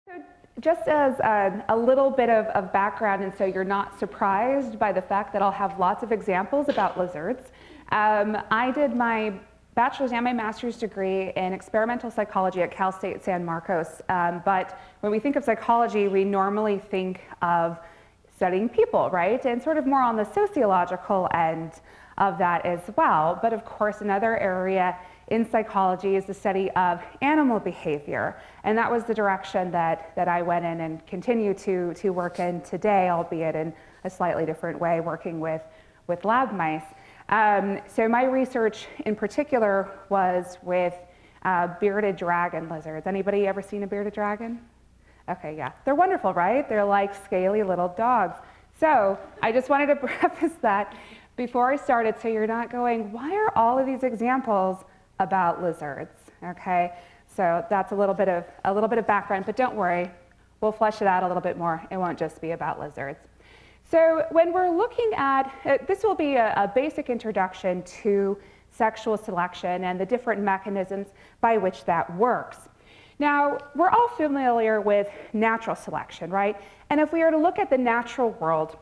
So just as a little bit of background, and so you're not surprised by the fact that I'll have lots of examples about lizards, I did my bachelor's and my master's degree in experimental psychology at Cal State San Marcos. But when we think of psychology, we normally think of studying people, right? And sort of more on the sociological end of that as well. But of course, another area in psychology is the study of animal behavior. And that was the direction that I went in and continue to work in today, albeit in a slightly different way, working with lab mice. So my research in particular was with bearded dragon lizards. Anybody ever seen a bearded dragon? Okay, yeah. They're wonderful, right? They're like scaly little dogs. So I just wanted to preface that before I started, so you're not going, why are all of these examples about lizards? Okay, so that's a little bit of background, but don't worry, we'll flesh it out a little bit more. It won't just be about lizards. So when we're looking at, this will be a basic introduction to sexual selection and the different mechanisms by which that works. Now, we're all familiar with natural selection, right? And if we are to look at the natural world,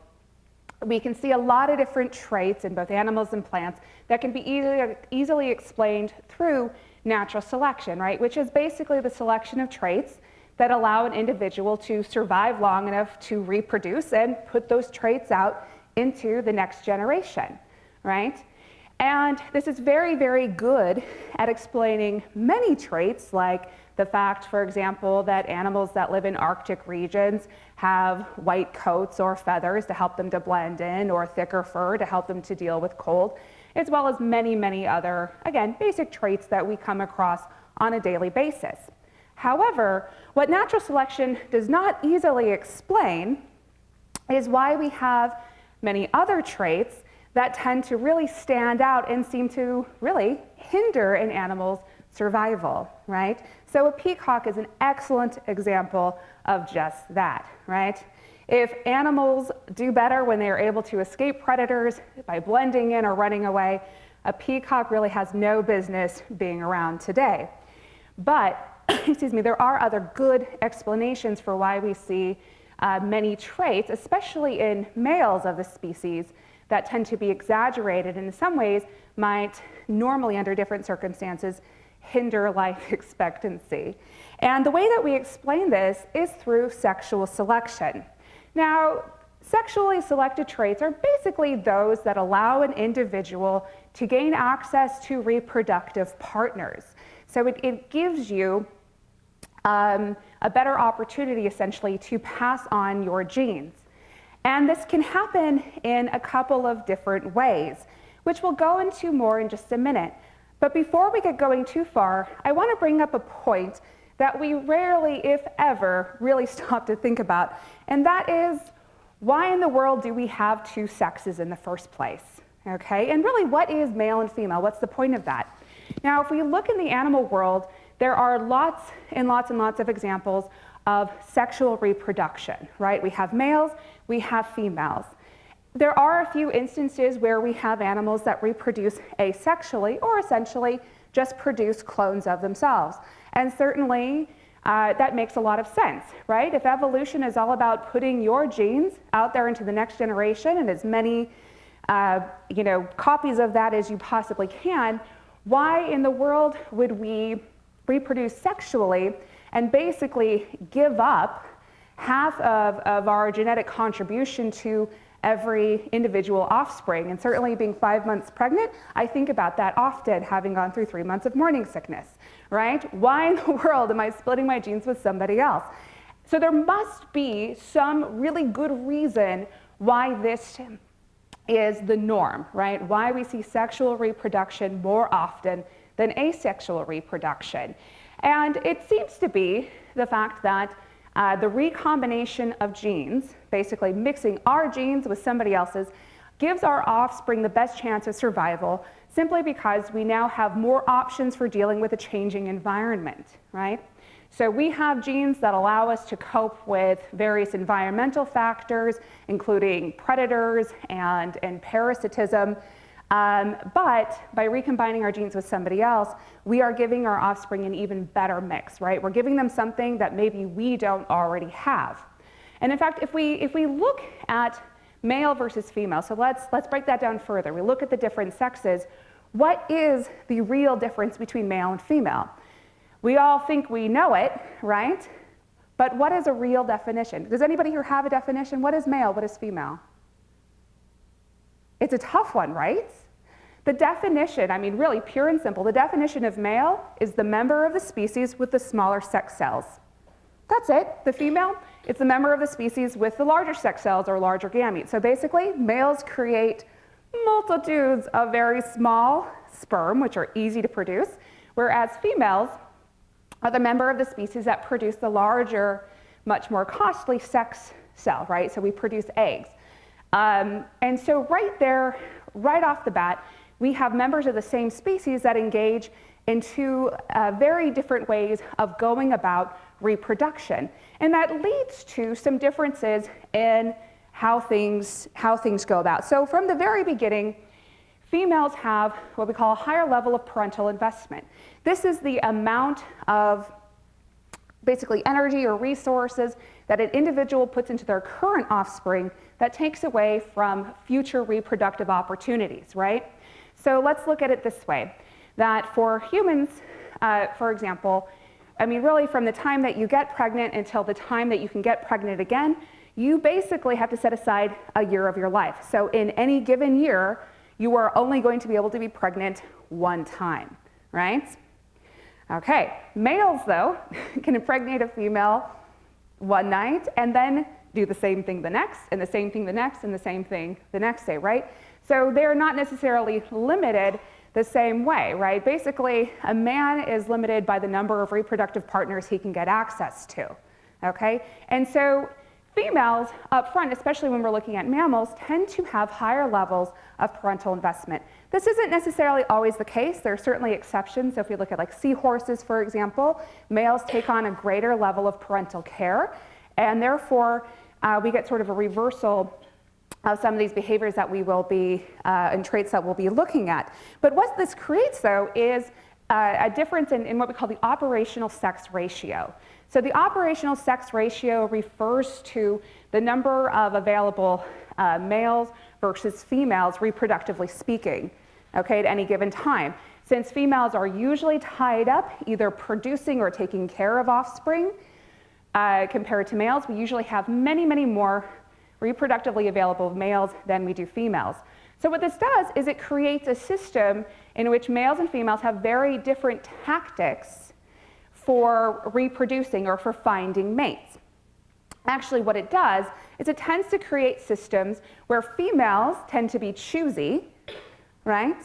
we can see a lot of different traits in both animals and plants that can be easily explained through natural selection, right? Which is basically the selection of traits that allow an individual to survive long enough to reproduce and put those traits out into the next generation, right? And this is very, very good at explaining many traits, like the fact, for example, that animals that live in Arctic regions have white coats or feathers to help them to blend in, or thicker fur to help them to deal with cold, as well as many, many other, again, basic traits that we come across on a daily basis. However, what natural selection does not easily explain is why we have many other traits that tend to really stand out and seem to really hinder an animal's survival, right? So a peacock is an excellent example of just that, right? If animals do better when they are able to escape predators by blending in or running away, a peacock really has no business being around today. But, excuse me, there are other good explanations for why we see many traits, especially in males of the species, that tend to be exaggerated and in some ways might normally, under different circumstances, hinder life expectancy. And the way that we explain this is through sexual selection. Now, sexually selected traits are basically those that allow an individual to gain access to reproductive partners. So it gives you a better opportunity, essentially, to pass on your genes. And this can happen in a couple of different ways, which we'll go into more in just a minute. But before we get going too far, I want to bring up a point that we rarely, if ever, really stop to think about, and that is, why in the world do we have two sexes in the first place? Okay, and really, what is male and female? What's the point of that? Now, if we look in the animal world, there are lots and lots and lots of examples of sexual reproduction, right? We have males, we have females. There are a few instances where we have animals that reproduce asexually, or essentially just produce clones of themselves. And certainly that makes a lot of sense, right? If evolution is all about putting your genes out there into the next generation and as many copies of that as you possibly can, why in the world would we reproduce sexually and basically give up half of our genetic contribution to every individual offspring? And certainly being 5 months pregnant, I think about that often, having gone through 3 months of morning sickness, right? Why in the world am I splitting my genes with somebody else? So there must be some really good reason why this is the norm, right? Why we see sexual reproduction more often than asexual reproduction. And it seems to be the fact that the recombination of genes, basically mixing our genes with somebody else's, gives our offspring the best chance of survival, simply because we now have more options for dealing with a changing environment, right? So we have genes that allow us to cope with various environmental factors, including predators and parasitism. But by recombining our genes with somebody else, we are giving our offspring an even better mix, right? We're giving them something that maybe we don't already have. And in fact, if we look at male versus female, so let's break that down further. We look at the different sexes. What is the real difference between male and female? We all think we know it, right? But what is a real definition? Does anybody here have a definition? What is male? What is female? It's a tough one, right? The definition, I mean, really pure and simple, the definition of male is the member of the species with the smaller sex cells. That's it. The female, it's the member of the species with the larger sex cells or larger gametes. So basically, males create multitudes of very small sperm, which are easy to produce, whereas females are the member of the species that produce the larger, much more costly sex cell, right? So we produce eggs. And so right there, right off the bat, we have members of the same species that engage in two very different ways of going about reproduction. And that leads to some differences in how things go about. So from the very beginning, females have what we call a higher level of parental investment. This is the amount of basically energy or resources that an individual puts into their current offspring that takes away from future reproductive opportunities, right? So let's look at it this way, that for humans, for example, I mean, really from the time that you get pregnant until the time that you can get pregnant again, you basically have to set aside a year of your life. So in any given year, you are only going to be able to be pregnant one time, right? Okay, males though can impregnate a female one night and then do the same thing the next, and the same thing the next, and the same thing the next day, right? So they're not necessarily limited the same way, right? Basically, a man is limited by the number of reproductive partners he can get access to, okay? And so females up front, especially when we're looking at mammals, tend to have higher levels of parental investment. This isn't necessarily always the case. There are certainly exceptions. So if we look at like seahorses, for example, males take on a greater level of parental care, and therefore we get sort of a reversal of some of these behaviors that we will be, and traits that we'll be looking at. But what this creates, though, is a difference in what we call the operational sex ratio. So the operational sex ratio refers to the number of available males versus females, reproductively speaking, okay, at any given time. Since females are usually tied up either producing or taking care of offspring, compared to males, we usually have many, many more reproductively available males than we do females. So what this does is it creates a system in which males and females have very different tactics for reproducing or for finding mates. Actually, what it does is it tends to create systems where females tend to be choosy, right?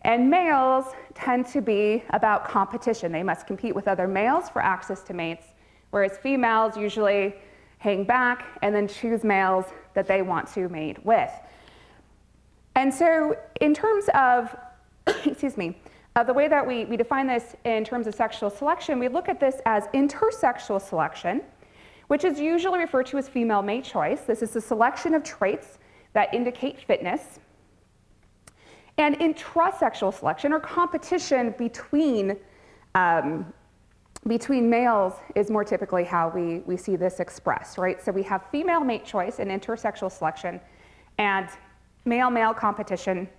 And males tend to be about competition. They must compete with other males for access to mates, whereas females usually hang back and then choose males that they want to mate with. And so in terms of, excuse me, the way that we define this in terms of sexual selection, we look at this as intersexual selection, which is usually referred to as female mate choice. This is the selection of traits that indicate fitness. And intrasexual selection, or competition between males, is more typically how we see this expressed, right? So we have female mate choice and intersexual selection, and male-male competition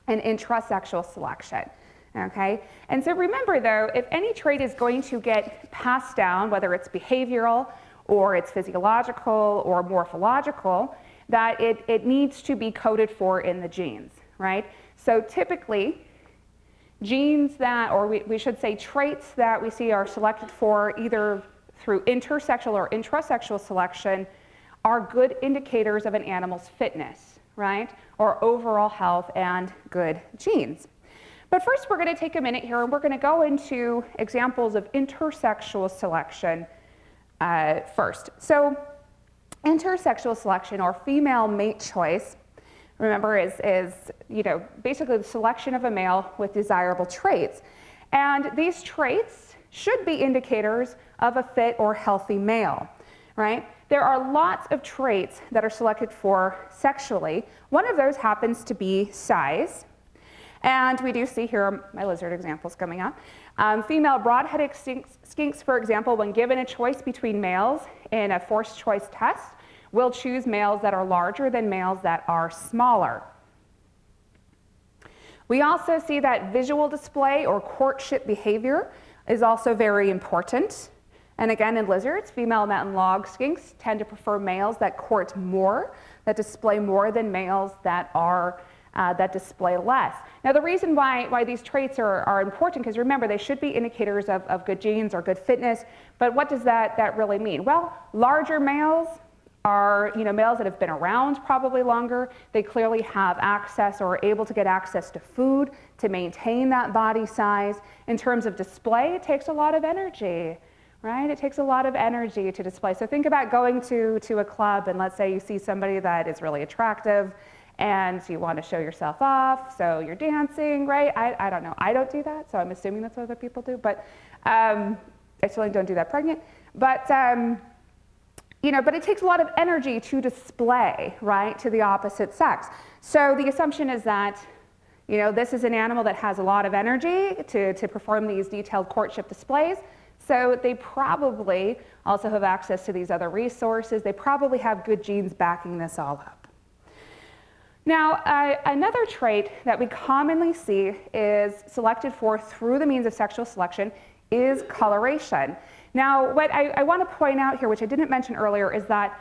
and intrasexual selection, okay? And so remember though, if any trait is going to get passed down, whether it's behavioral or it's physiological or morphological, that it needs to be coded for in the genes, right? So typically, genes that, or we should say traits that we see are selected for either through intersexual or intrasexual selection are good indicators of an animal's fitness, right? Or overall health and good genes. But first we're going to take a minute here and we're going to go into examples of intersexual selection first. So intersexual selection, or female mate choice, remember, is basically the selection of a male with desirable traits. And these traits should be indicators of a fit or healthy male, right? There are lots of traits that are selected for sexually. One of those happens to be size, And we do see here my lizard examples coming up. Female broad-headed skinks, for example, when given a choice between males in a forced choice test, will choose males that are larger than males that are smaller. We also see that visual display or courtship behavior is also very important. And again, in lizards, female mountain log skinks tend to prefer males that court more, that display more than males that display less. Now, the reason why these traits are important, because remember, they should be indicators of good genes or good fitness. But what does that really mean? Well, larger males are males that have been around probably longer. They clearly have access or are able to get access to food to maintain that body size. In terms of display, it takes a lot of energy, right? It takes a lot of energy to display. So think about going to a club, and let's say you see somebody that is really attractive and you want to show yourself off, so you're dancing, right? I don't know. I don't do that, so I'm assuming that's what other people do, but I certainly don't do that pregnant. But but it takes a lot of energy to display, right, to the opposite sex. So the assumption is that, this is an animal that has a lot of energy to perform these detailed courtship displays. So they probably also have access to these other resources. They probably have good genes backing this all up. Now, another trait that we commonly see is selected for through the means of sexual selection is coloration. Now, what I want to point out here, which I didn't mention earlier, is that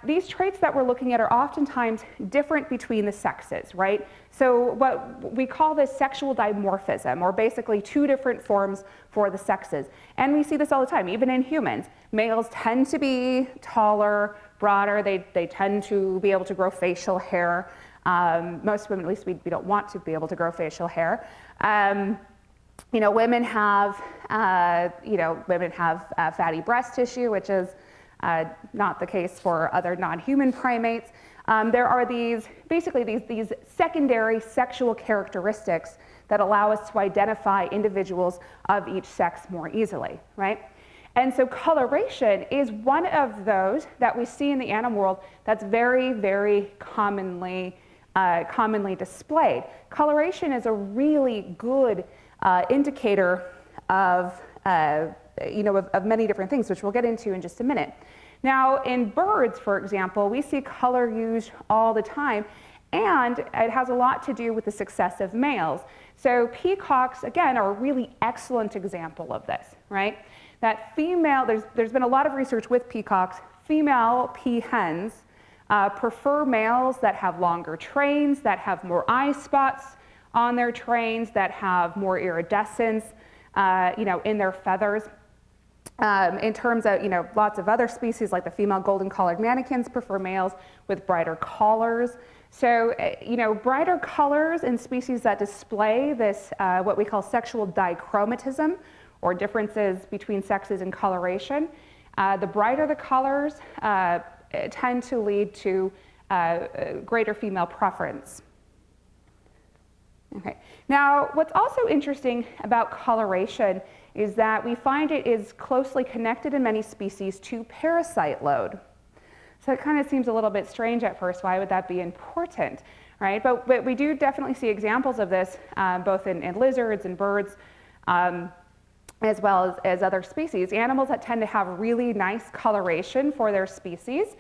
these traits that we're looking at are oftentimes different between the sexes, right? So what we call this sexual dimorphism, or basically two different forms for the sexes. And we see this all the time, even in humans. Males tend to be taller, broader. They tend to be able to grow facial hair. Most women, at least we don't want to be able to grow facial hair. Women have fatty breast tissue, which is not the case for other non-human primates. There are these secondary sexual characteristics that allow us to identify individuals of each sex more easily, right? And so coloration is one of those that we see in the animal world that's very, very commonly displayed. Coloration is a really good indicator of many different things, which we'll get into in just a minute. Now, in birds, for example, we see color used all the time, and it has a lot to do with the success of males. So peacocks, again, are a really excellent example of this, right? That female, there's been a lot of research with peacocks. Female peahens prefer males that have longer trains, that have more eye spots on their trains, that have more iridescence, in their feathers. In terms of, lots of other species like the female golden-collared manakins prefer males with brighter collars. So, brighter colors in species that display this, what we call sexual dichromatism, or differences between sexes in coloration. The brighter the colors tend to lead to greater female preference. Okay. Now, what's also interesting about coloration is that we find it is closely connected in many species to parasite load. So it kind of seems a little bit strange at first. Why would that be important, right? But we do definitely see examples of this both in lizards and birds, as well as other species. Animals that tend to have really nice coloration for their species,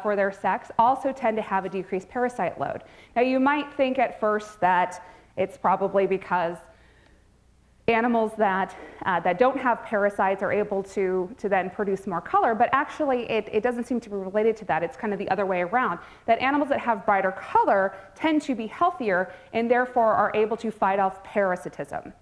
for their sex, also tend to have a decreased parasite load. Now, you might think at first that it's probably because animals that don't have parasites are able to then produce more color, but actually it doesn't seem to be related to that. It's kind of the other way around, that animals that have brighter color tend to be healthier and therefore are able to fight off parasitism.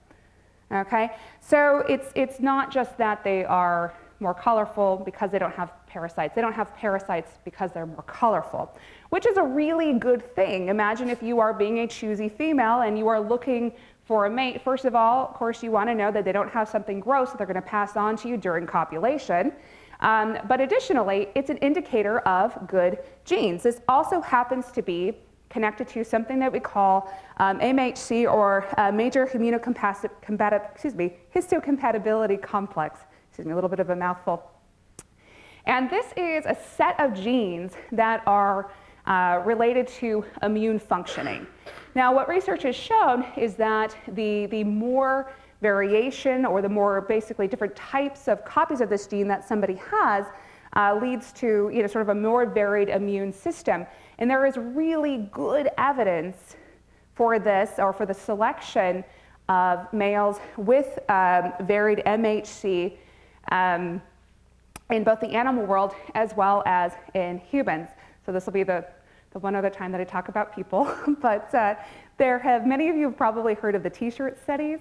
Okay, so it's not just that they are more colorful because they don't have parasites. They don't have parasites because they're more colorful, which is a really good thing. Imagine if you are being a choosy female and you are looking for a mate. First of all, of course, you want to know that they don't have something gross that they're going to pass on to you during copulation. But additionally, it's an indicator of good genes. This also happens to be connected to something that we call MHC, or major histocompatibility complex. Excuse me, a little bit of a mouthful. And this is a set of genes that are related to immune functioning. Now, what research has shown is that the more variation, or the more basically different types of copies of this gene that somebody has, leads to sort of a more varied immune system. And there is really good evidence for this, or for the selection of males with varied MHC in both the animal world as well as in humans. So this will be the one other time that I talk about people. But many of you have probably heard of the T-shirt studies.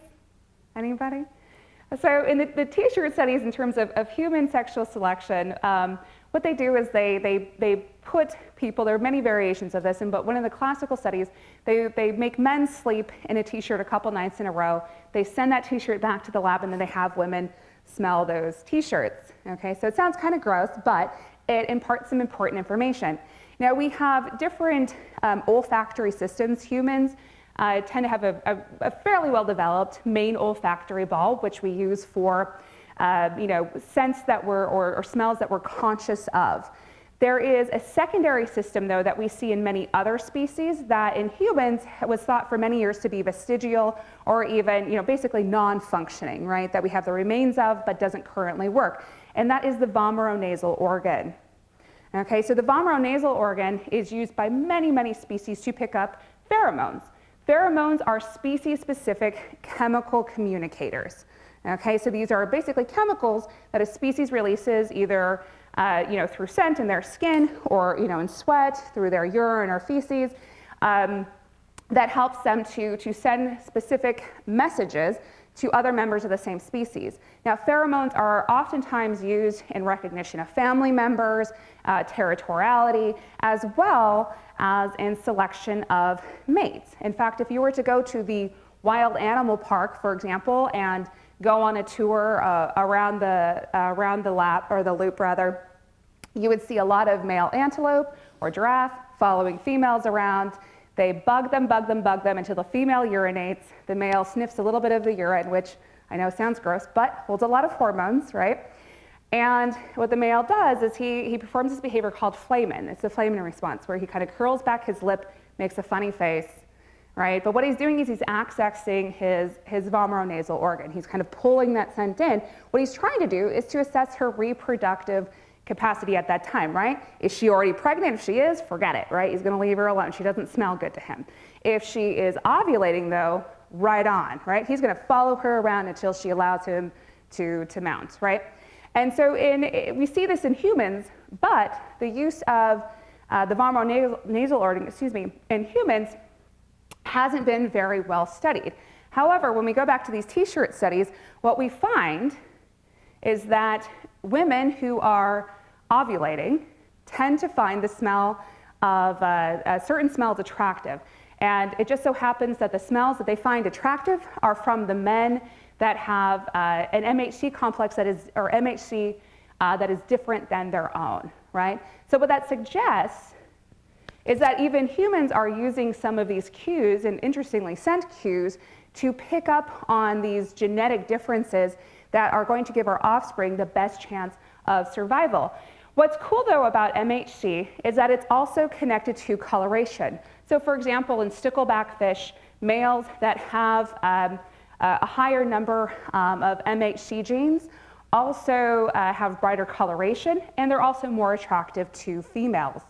Anybody? So in the T-shirt studies, in terms of human sexual selection, what they do is they put people, there are many variations of this, but one of the classical studies, they make men sleep in a T-shirt a couple nights in a row. They send that T-shirt back to the lab, and then they have women smell those T-shirts. Okay, so it sounds kind of gross, but it imparts some important information. Now, we have different olfactory systems. Humans tend to have a fairly well-developed main olfactory bulb, which we use for scents that or smells that we're conscious of. There is a secondary system, though, that we see in many other species that in humans was thought for many years to be vestigial, or even basically non-functioning, right? That we have the remains of but doesn't currently work. And that is the vomeronasal organ. Okay, so the vomeronasal organ is used by many species to pick up pheromones. Pheromones are species-specific chemical communicators. Okay, so these are basically chemicals that a species releases either through scent in their skin, or in sweat, through their urine or feces, that helps them to send specific messages to other members of the same species. Now, pheromones are oftentimes used in recognition of family members, territoriality, as well as in selection of mates. In fact, if you were to go to the wild animal park, for example, and go on a tour around the lap, or the loop rather, you would see a lot of male antelope or giraffe following females around. They bug them until the female urinates. The male sniffs a little bit of the urine, which I know sounds gross, but holds a lot of hormones, right? And what the male does is he performs this behavior called flamen. It's the flamen response, where he kind of curls back his lip, makes a funny face, right? But what he's doing is he's accessing his vomeronasal organ. He's kind of pulling that scent in. What he's trying to do is to assess her reproductive capacity at that time, right? Is she already pregnant? If she is, forget it, right? He's going to leave her alone. She doesn't smell good to him. If she is ovulating, though, right on, right? He's going to follow her around until she allows him to mount, right? And so we see this in humans, but the use of the vomeronasal organ, in humans hasn't been very well studied. However, when we go back to these T-shirt studies, what we find is that women who are ovulating tend to find the smell of certain smells attractive. And it just so happens that the smells that they find attractive are from the men that have an MHC complex that is different than their own, right? So what that suggests is that even humans are using some of these cues, and interestingly scent cues, to pick up on these genetic differences that are going to give our offspring the best chance of survival. What's cool, though, about MHC is that it's also connected to coloration. So, for example, in stickleback fish, males that have a higher number of MHC genes also have brighter coloration, and they're also more attractive to females.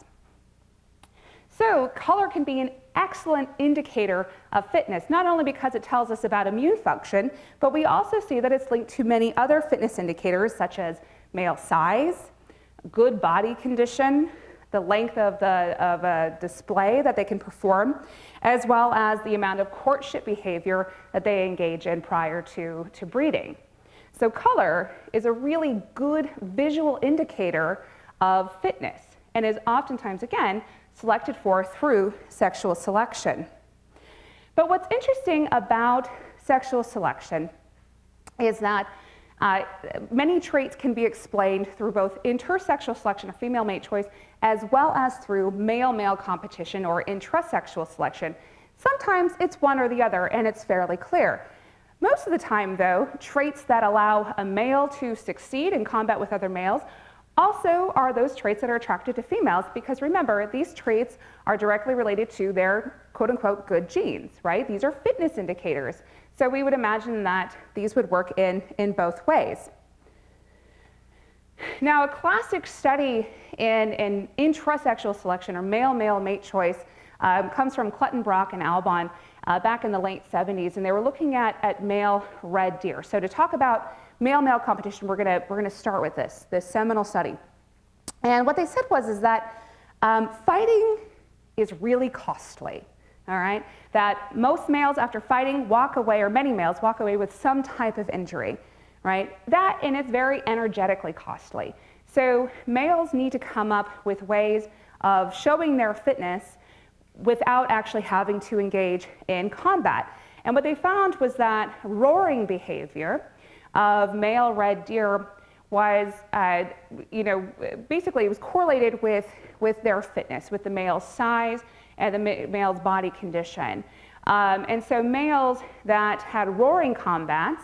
So color can be an excellent indicator of fitness, not only because it tells us about immune function, but we also see that it's linked to many other fitness indicators, such as male size, good body condition, the length of a display that they can perform, as well as the amount of courtship behavior that they engage in prior to breeding. So color is a really good visual indicator of fitness, and is oftentimes, again, selected for through sexual selection. But what's interesting about sexual selection is that many traits can be explained through both intersexual selection, or female mate choice, as well as through male-male competition, or intrasexual selection. Sometimes it's one or the other, and it's fairly clear. Most of the time, though, traits that allow a male to succeed in combat with other males also are those traits that are attracted to females, because remember, these traits are directly related to their quote-unquote good genes, right? These are fitness indicators. So we would imagine that these would work in both ways. Now, a classic study in intrasexual selection, or male-male mate choice, comes from Clutton-Brock and Albon back in the late 70s, and they were looking at male red deer. So to talk about male-male competition, we're gonna start with this seminal study. And what they said is that fighting is really costly, all right? That most males after fighting walk away, or many males walk away with some type of injury, right? That, and it's very energetically costly. So males need to come up with ways of showing their fitness without actually having to engage in combat. And what they found was that roaring behavior of male red deer was, basically it was correlated with their fitness, with the male's size and the male's body condition. And so males that had roaring combats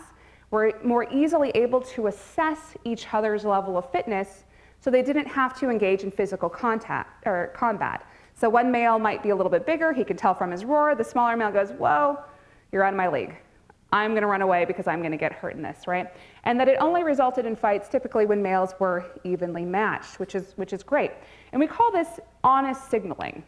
were more easily able to assess each other's level of fitness, so they didn't have to engage in physical contact or combat. So one male might be a little bit bigger, he can tell from his roar. The smaller male goes, whoa, you're out of my league. I'm gonna run away because I'm gonna get hurt in this, right? And that it only resulted in fights typically when males were evenly matched, which is great. And we call this honest signaling,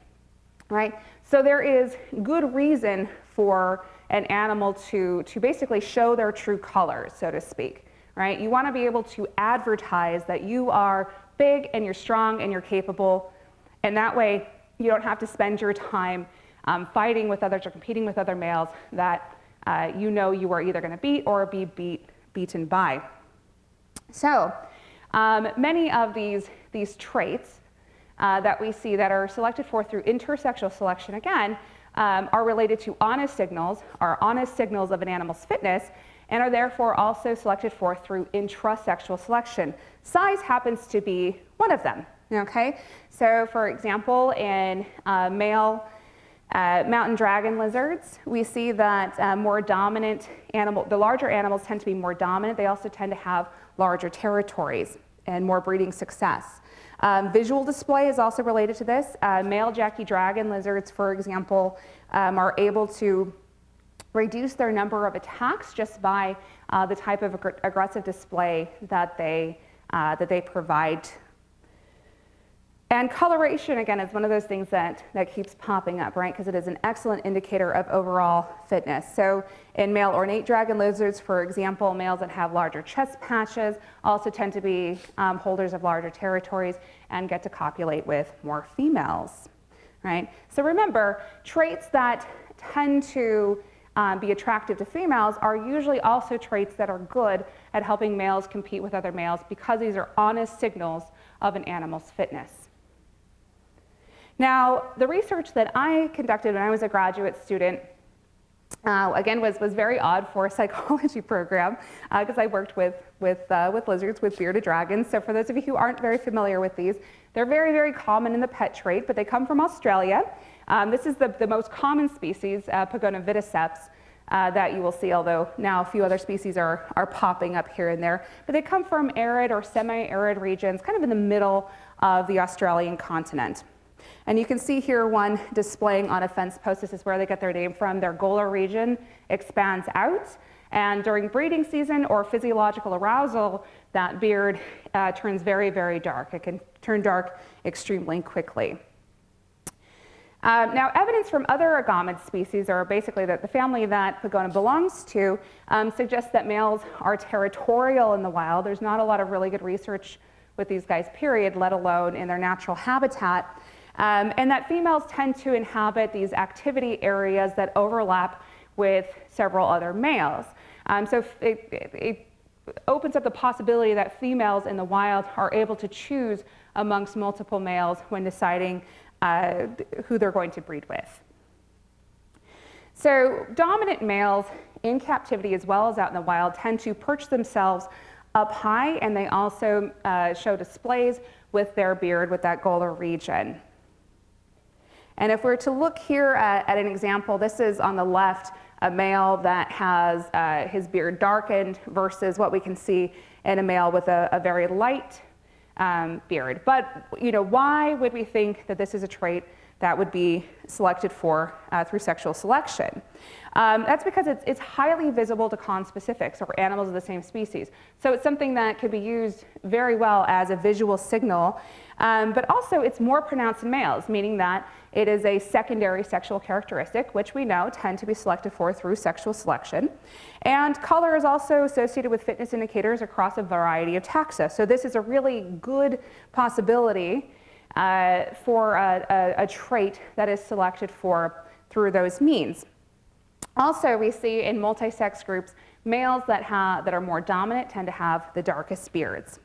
right? So there is good reason for an animal to basically show their true colors, so to speak, right? You wanna be able to advertise that you are big and you're strong and you're capable, and that way you don't have to spend your time fighting with others or competing with other males that you know you are either going to beat or be beaten by. So many of these traits that we see that are selected for through intersexual selection, again, are related to honest signals, are honest signals of an animal's fitness, and are therefore also selected for through intrasexual selection. Size happens to be one of them. Okay, so for example, in male mountain dragon lizards, we see that more dominant the larger animals tend to be more dominant. They also tend to have larger territories and more breeding success. Visual display is also related to this. Male Jackie dragon lizards, for example, are able to reduce their number of attacks just by the type of aggressive display that they provide. And coloration, again, is one of those things that keeps popping up, right? Because it is an excellent indicator of overall fitness. So in male ornate dragon lizards, for example, males that have larger chest patches also tend to be holders of larger territories and get to copulate with more females, right? So remember, traits that tend to be attractive to females are usually also traits that are good at helping males compete with other males, because these are honest signals of an animal's fitness. Now, the research that I conducted when I was a graduate student, again, was very odd for a psychology program, because I worked with lizards, with bearded dragons. So for those of you who aren't very familiar with these, they're very, very common in the pet trade, but they come from Australia. This is the most common species, Pagona viticeps, that you will see, although now a few other species are popping up here and there. But they come from arid or semi-arid regions, kind of in the middle of the Australian continent. And you can see here one displaying on a fence post. This is where they get their name from. Their golar region expands out, and during breeding season or physiological arousal, that beard turns very, very dark. It can turn dark extremely quickly. Now, evidence from other agamid species, or basically the family that Pagona belongs to, suggests that males are territorial in the wild. There's not a lot of really good research with these guys, period, let alone in their natural habitat. And that females tend to inhabit these activity areas that overlap with several other males. So it opens up the possibility that females in the wild are able to choose amongst multiple males when deciding who they're going to breed with. So dominant males in captivity as well as out in the wild tend to perch themselves up high, and they also show displays with their beard with that golar region. And if we're to look here at an example, this is on the left, a male that has his beard darkened versus what we can see in a male with a very light beard. But why would we think that this is a trait that would be selected for through sexual selection? That's because it's highly visible to conspecifics, or animals of the same species. So it's something that could be used very well as a visual signal, but also it's more pronounced in males, meaning that it is a secondary sexual characteristic, which we know tend to be selected for through sexual selection. And color is also associated with fitness indicators across a variety of taxa. So this is a really good possibility for a trait that is selected for through those means. Also, we see in multi-sex groups, males that are more dominant tend to have the darkest beards.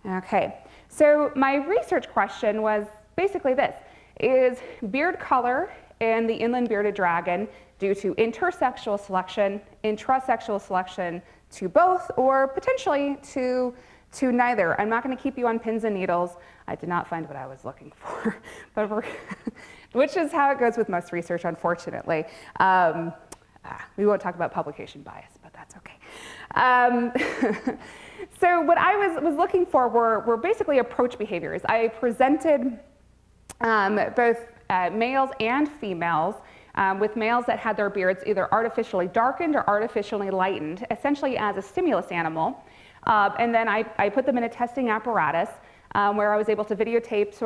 Okay, so my research question was basically this: is beard color in the inland bearded dragon due to intersexual selection, intrasexual selection, to both, or potentially to neither? I'm not going to keep you on pins and needles. I did not find what I was looking for, but which is how it goes with most research, unfortunately. We won't talk about publication bias, but that's okay. So what I was looking for were basically approach behaviors. I presented both males and females, with males that had their beards either artificially darkened or artificially lightened, essentially as a stimulus animal. And then I put them in a testing apparatus where I was able to videotape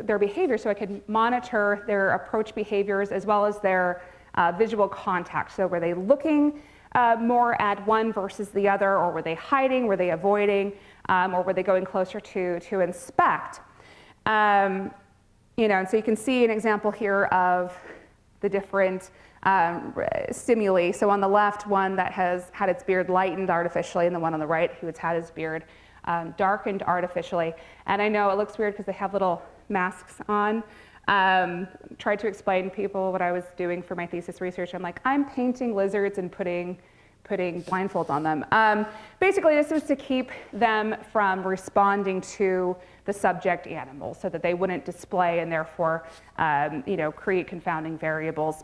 their behavior, so I could monitor their approach behaviors as well as their visual contact. So were they looking more at one versus the other, or were they hiding, were they avoiding, or were they going closer to inspect? And so you can see an example here of the different stimuli. So on the left, one that has had its beard lightened artificially, and the one on the right who has had his beard darkened artificially. And I know it looks weird because they have little masks on. Tried to explain to people what I was doing for my thesis research. I'm like, I'm painting lizards and putting blindfolds on them. Basically, this was to keep them from responding to the subject animal, so that they wouldn't display and therefore create confounding variables.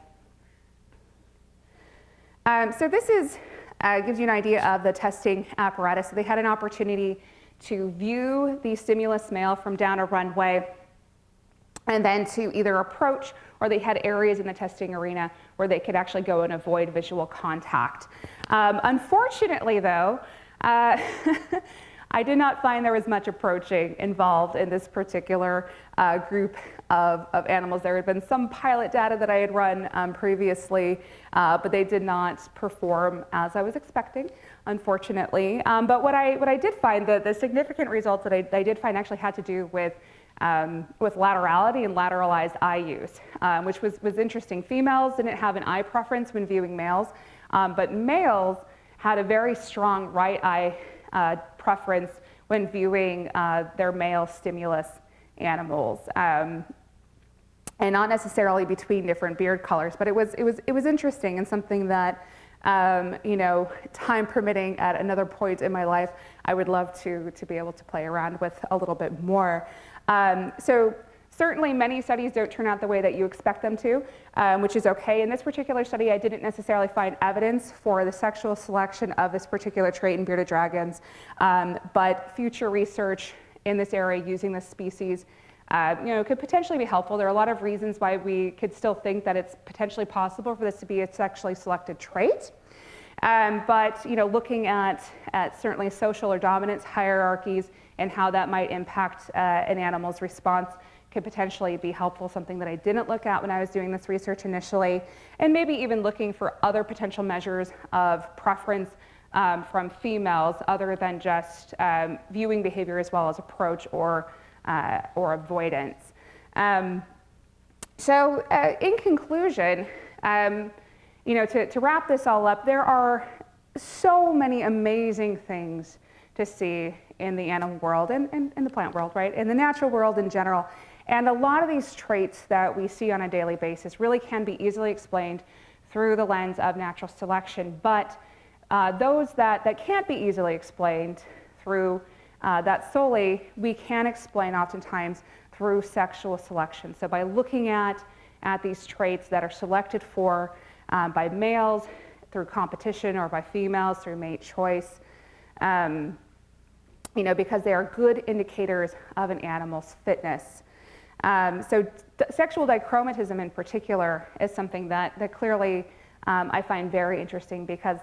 So this gives you an idea of the testing apparatus. So they had an opportunity to view the stimulus male from down a runway, and then to either approach, or they had areas in the testing arena where they could actually go and avoid visual contact. Unfortunately, though, I did not find there was much approaching involved in this particular group of animals. There had been some pilot data that I had run previously, but they did not perform as I was expecting, unfortunately. But what I did find, the significant results that I did find actually had to do with laterality and lateralized eye use, which was interesting. Females didn't have an eye preference when viewing males, but males had a very strong right eye preference when viewing their male stimulus animals, and not necessarily between different beard colors. But it was interesting, and something that time permitting at another point in my life, I would love to be able to play around with a little bit more. So certainly many studies don't turn out the way that you expect them to, which is okay. In this particular study, I didn't necessarily find evidence for the sexual selection of this particular trait in bearded dragons, but future research in this area using this species could potentially be helpful. There are a lot of reasons why we could still think that it's potentially possible for this to be a sexually selected trait. But looking at certainly social or dominance hierarchies and how that might impact an animal's response could potentially be helpful, something that I didn't look at when I was doing this research initially, and maybe even looking for other potential measures of preference from females other than just viewing behavior as well as approach or avoidance. So in conclusion, to wrap this all up, there are so many amazing things to see in the animal world and in the plant world, right? In the natural world in general. And a lot of these traits that we see on a daily basis really can be easily explained through the lens of natural selection. But those that can't be easily explained through that solely, we can explain oftentimes through sexual selection. So by looking at these traits that are selected for by males through competition, or by females through mate choice, because they are good indicators of an animal's fitness. So sexual dichromatism in particular is something that clearly I find very interesting, because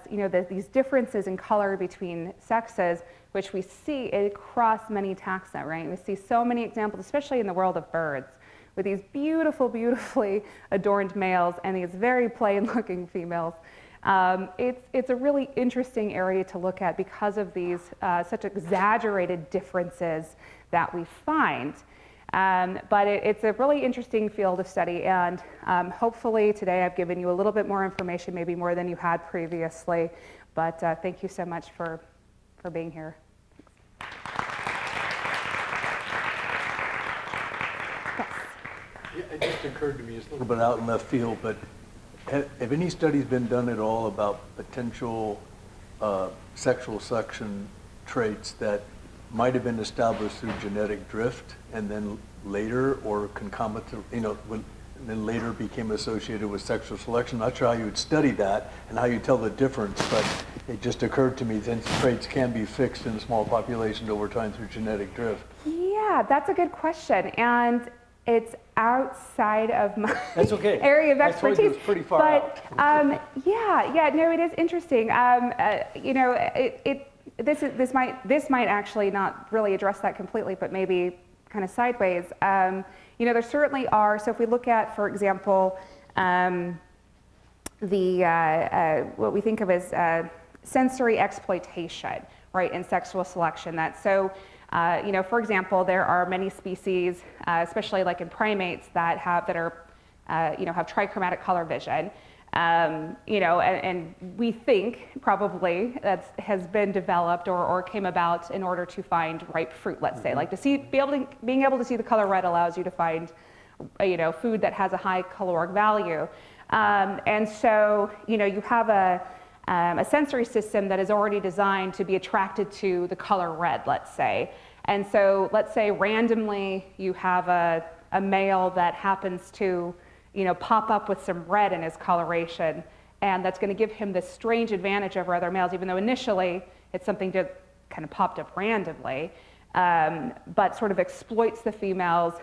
these differences in color between sexes, which we see across many taxa, right? We see so many examples, especially in the world of birds, with these beautiful, beautifully adorned males and these very plain-looking females. It's a really interesting area to look at because of these such exaggerated differences that we find. But it's a really interesting field of study, and hopefully today I've given you a little bit more information, maybe more than you had previously. But thank you so much for being here. Yes. Yeah, it just occurred to me, it's a little bit out in left field, but have any studies been done at all about potential sexual selection traits that might have been established through genetic drift and then later, or concomitant, then later became associated with sexual selection? Not sure how you would study that and how you tell the difference, but it just occurred to me that traits can be fixed in small populations over time through genetic drift. Yeah, that's a good question, and it's outside of my area of expertise. It was pretty far out. No, it is interesting. This might actually not really address that completely, but maybe kind of sideways. There certainly are. So if we look at, for example, what we think of as sensory exploitation, right, in sexual selection. For example, there are many species, especially like in primates, that have trichromatic color vision. And we think probably that has been developed or came about in order to find ripe fruit, let's say, like being able to see the color red allows you to find, food that has a high caloric value. And so, you have a sensory system that is already designed to be attracted to the color red, let's say. And so let's say randomly you have a male that happens to pop up with some red in his coloration, and that's going to give him this strange advantage over other males, even though initially it's something that kind of popped up randomly, but sort of exploits the female's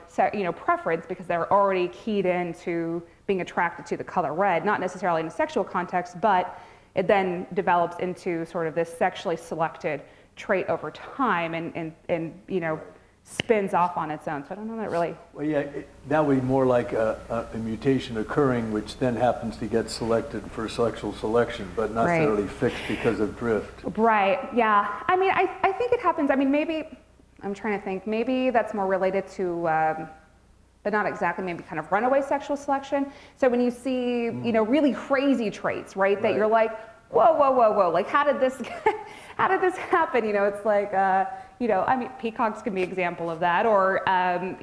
preference because they're already keyed into being attracted to the color red, not necessarily in a sexual context, but it then develops into sort of this sexually selected trait over time and spins off on its own. So I don't know that really. Well, yeah, that would be more like a mutation occurring, which then happens to get selected for sexual selection, but not necessarily fixed because of drift. Right. Yeah. I mean, I think it happens. I mean, maybe I'm trying to think. Maybe that's more related to, but not exactly. Maybe kind of runaway sexual selection. So when you see, really crazy traits, right? That you're like, whoa. Like, how did this happen? It's like, I mean, peacocks can be an example of that, or, I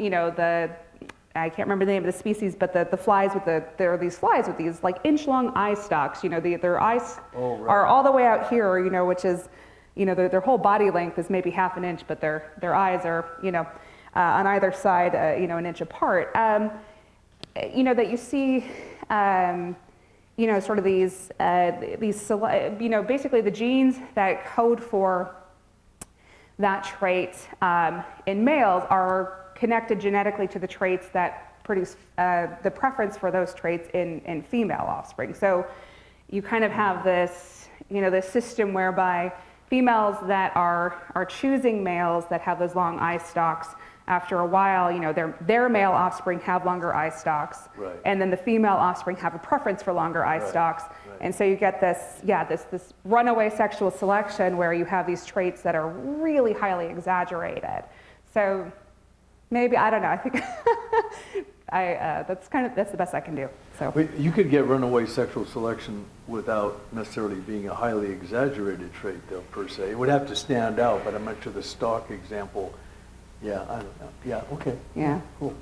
can't remember the name of the species, but the flies there are these flies with these like inch-long eye stalks. Their eyes are all the way out here, which is, their whole body length is maybe half an inch, but their eyes are, on either side, an inch apart. That you see. Sort of these, basically the genes that code for that trait in males are connected genetically to the traits that produce the preference for those traits in female offspring. So you kind of have this, this system whereby females that are choosing males that have those long eye stalks, after a while, their male offspring have longer eye stalks, right. And then the female offspring have a preference for longer eye stalks, and so you get this runaway sexual selection where you have these traits that are really highly exaggerated. So maybe, I don't know. I think that's the best I can do. So you could get runaway sexual selection without necessarily being a highly exaggerated trait, though, per se. It would have to stand out, but I'm not sure the stalk example. Yeah, I don't know. Yeah, okay. Yeah. Cool.